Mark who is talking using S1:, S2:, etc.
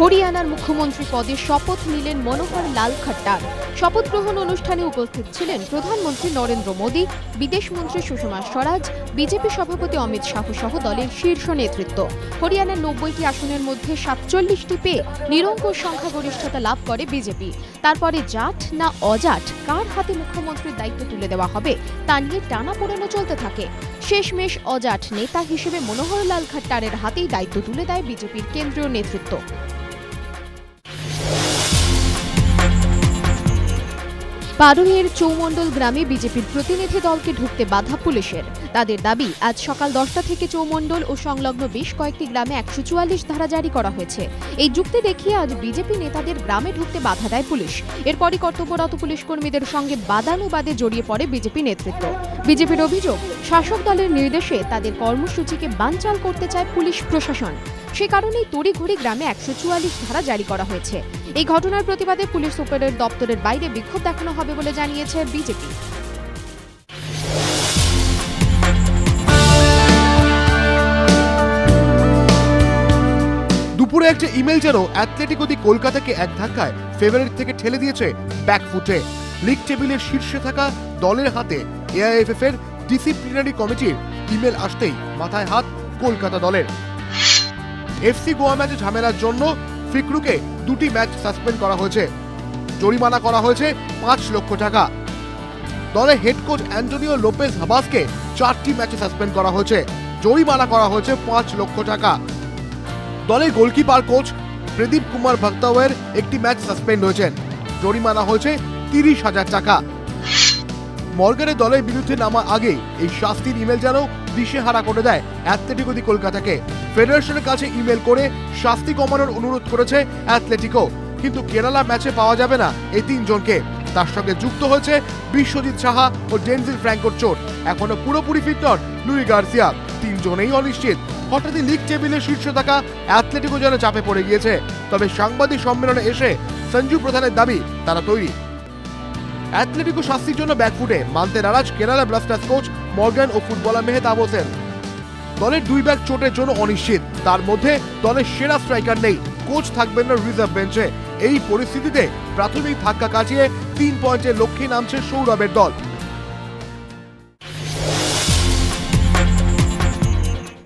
S1: হরিয়ানার মুখ্যমন্ত্রী পদে শপথ নিলেন মনোহর লাল খট্টার। শপথ গ্রহণ অনুষ্ঠানে উপস্থিত ছিলেন প্রধানমন্ত্রী নরেন্দ্র মোদী, বিদেশমন্ত্রী সুষমা স্বরাজ, বিজেপি সভাপতি অমিত শাহ সহ দলের শীর্ষ নেতৃত্ব। হরিয়ানার ৯০টি আসনের মধ্যে ৪৭টি পেয়ে নিরঙ্কুশ সংখ্যাগরিষ্ঠতা লাভ করে বিজেপি। তারপরে জাট না অজাট কার হাতে মুখ্যমন্ত্রীর দায়িত্ব তুলে দেওয়া হবে তা নিয়ে টানাপোড়েনও চলতে থাকে। শেষমেশ অজাট নেতা হিসেবে মনোহর লাল খট্টারের হাতেই দায়িত্ব তুলে দেয় বিজেপির কেন্দ্রীয় নেতৃত্ব। পারুইয়ের চৌমণ্ডল গ্রামে বিজেপির প্রতিনিধি দলকে ঢুকতে বাধা পুলিশের। তাদের দাবি, আজ সকাল ১০টা থেকে চৌমণ্ডল ও সংলগ্ন বেশ কয়েকটি গ্রামে ১৪৪ ধারা জারি করা হয়েছে। এই যুক্তি দেখিয়ে আজ বিজেপি নেতাদের গ্রামে ঢুকতে বাধা দেয় পুলিশ। এরপরই কর্তব্যরত পুলিশ কর্মীদের সঙ্গে বাদানুবাদে জড়িয়ে পড়ে বিজেপি নেতৃত্ব। বিজেপির অভিযোগ, শাসক দলের নির্দেশে তাদের কর্মসূচিকে বানচাল করতে চায় পুলিশ প্রশাসন। সে কারণেই তড়িঘড়ি গ্রামে ১৪৪ ধারা জারি করা হয়েছে। এই ঘটনার প্রতিবাদে পুলিশ সুপারের দপ্তরের বাইরে বিক্ষোভ দেখানো হবে বলে জানিয়েছে বিজেপি।
S2: দুপুরে একটা ইমেল যেন অ্যাথলেটিকো দি কলকাতাকে এক ধাক্কায় ফেভারিট থেকে ঠেলে দিয়েছে ব্যাকফুটে। লিগ টেবিলের শীর্ষে থাকা দলের হাতে এআইএফএফ এর ডিসিপ্লিনারি কমিটির ইমেল আসতেই মাথায় হাত কলকাতা দলের। এফসি গোয়া ম্যাচে ঝামেলার জন্য ফিকরুকে 2টি ম্যাচ সাসপেন্ড করা হয়েছে। জরিমানা করা হয়েছে 5 লক্ষ টাকা। দলের হেড কোচ অ্যান্টোনিও লোপেজ হাবাসকে 4টি ম্যাচে সাসপেন্ড করা হয়েছে। জরিমানা করা হয়েছে 5 লক্ষ টাকা। দলের গোলকিপার কোচ প্রদীপ কুমার ভক্তাওয়ের একটি ম্যাচ সাসপেন্ড হয়েছেন। জরিমানা হয়েছে 30,000 টাকা। মর্গানের দলের বিরুদ্ধে নামা আগে এই শাস্তির ইমেল যেন দিশেহারা করে দেয় অ্যাথলেটিকো দি কলকাতাকে। ফেডারেশনের কাছে ইমেল করে শাস্তি কমানোর অনুরোধ করেছে অ্যাথলেটিকো, কিন্তু কেরালা ম্যাচে পাওয়া যাবে না এই 3 জনকে। তার সঙ্গে যুক্ত হয়েছে বিশ্বজিৎ সাহা ও ডেনজিল ফ্র্যাঙ্কোর চোট। এখনো পুরোপুরি ফিট নন লুই গার্সিয়া। 3 জনেই অনিশ্চিত। হঠাৎই লিগ টেবিলের শীর্ষে থাকা অ্যাথলেটিকো যেন চাপে পড়ে গিয়েছে। তবে সাংবাদিক সম্মেলনে এসে সঞ্জু প্রধানের দাবি, তারা তৈরি। অ্যাথলেটিকো শাস্তির জন্য ব্যাকফুটে, মানতে নারাজ কেরালা ব্লাস্টার্স কোচ মর্গান ও ফুটবলার মেহতাব হোসেন। দলের 2 ব্যাক চোটের জন্য অনিশ্চিত। তার মধ্যে দলের সেরা স্ট্রাইকার নেই, কোচ থাকবেন না রিজার্ভ বেঞ্চে। এই পরিস্থিতিতে প্রাথমিক ধাক্কা কাটিয়ে 3 পয়েন্টের লক্ষ্যে নামছে সৌরভের দল।